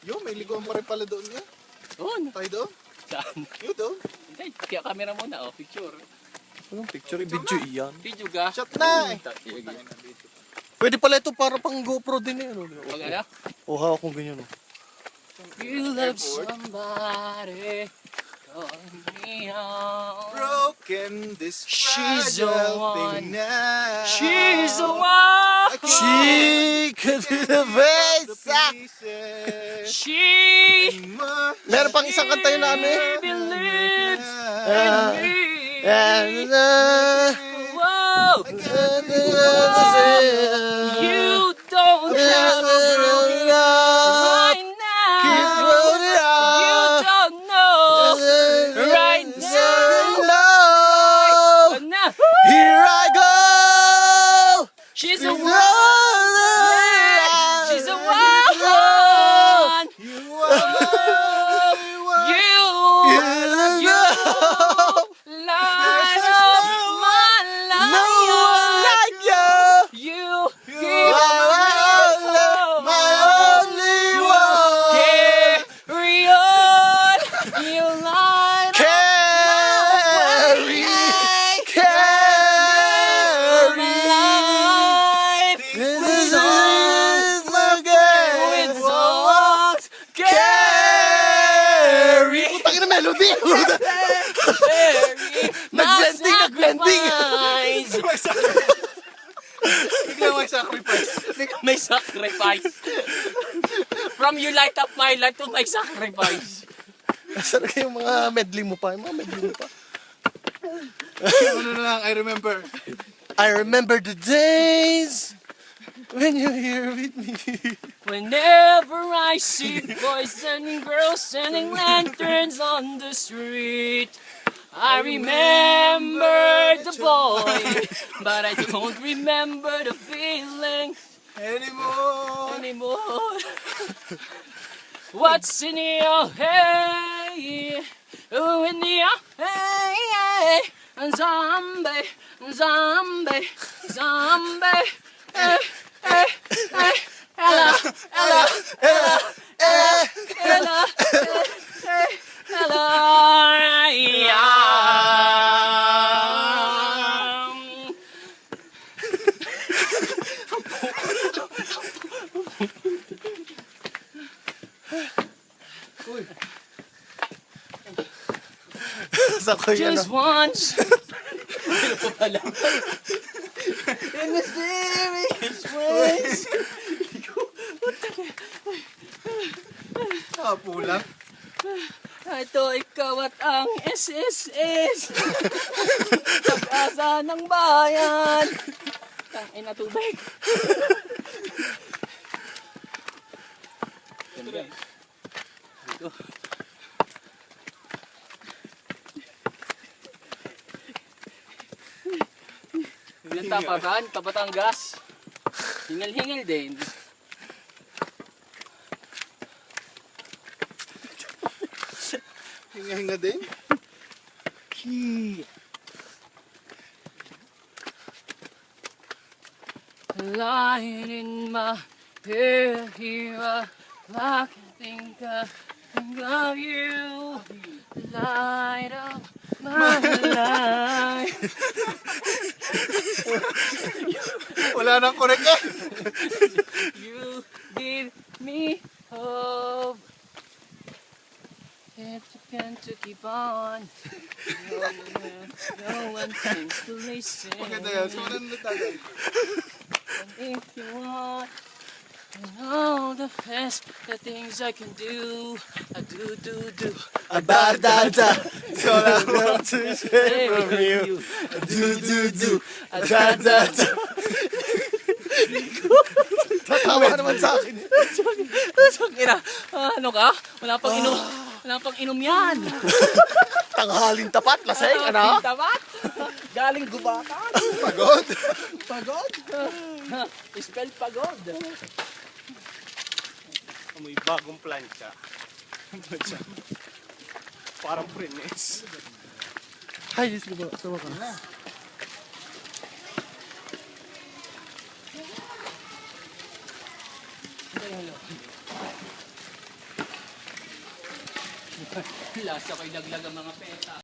Yo, may liguan pa rin pala doon nga. Doon. Tayo doon? Saan? Yo, doon. Hindi, kaya camera muna, oh, picture. Anong picture? I-video iyan. Video ka? Shot na eh. Pwede pala ito para pang GoPro din eh. Ano? Pag ano? O, hawak kong ganyan. Oh. You love somebody, call me out. Broken this She's the fragile one. thing now. She's the one. She could do the face. She Meron pang isang kanta yun na ano eh. believes Ah, in me. And, Whoa. You don't have a broken right now. You don't know right now. But now Here I go. she's a one. She's a one. You are You light up my No one life. like you. You My only one. carry on. You light up Carry, carry. my life. This is the game. With songs, Carry. Putang ina melody. carry my Nag-blending. sacrifice. Bigla may sacrifice. May sacrifice. From you light up my life to my sacrifice. Saan yung mga medley mo pa? Yung mga medley mo pa. Ano na lang, I remember. I remember the days when you're here with me. Whenever I see boys and girls sending lanterns on the street, I remember the boy, but I don't remember the feeling anymore. What's in your head? Oh, in your head, zombie, zombie, zombie. Ella, Ella, Ella, Ella, Ella, Sa ko yun. just once. In mysterious ways. Pulang. Ito ikaw at ang SSS. Pag-asa ng bayan. Tangin na tubig. Ganda. Dito. Yung tapakan, Batangas. Hingal-hingal din. Hinga-hinga din. Lying in my bed here, I can think of you. Light up my life. Wala nang connect eh. You give me hope. It's again to keep on. No one seems to listen. Maganda yan. So, ano na tayo? And if you want to know the best, the things I can do, I do. Da da da. So I'm going to say from you. Do. Da da da. Tatawa naman sa akin. Ina, ano ka? Wala pang inom yan. Tanghaling tapat, lasing, ano? Tapat? Galing gubatan. Pagod. Pagod. Spell pagod. May bagong plancha. Parang prenes. Hi, Diyos ko ba? Sawa ka. Lasa ko'y laglag ang mga peta.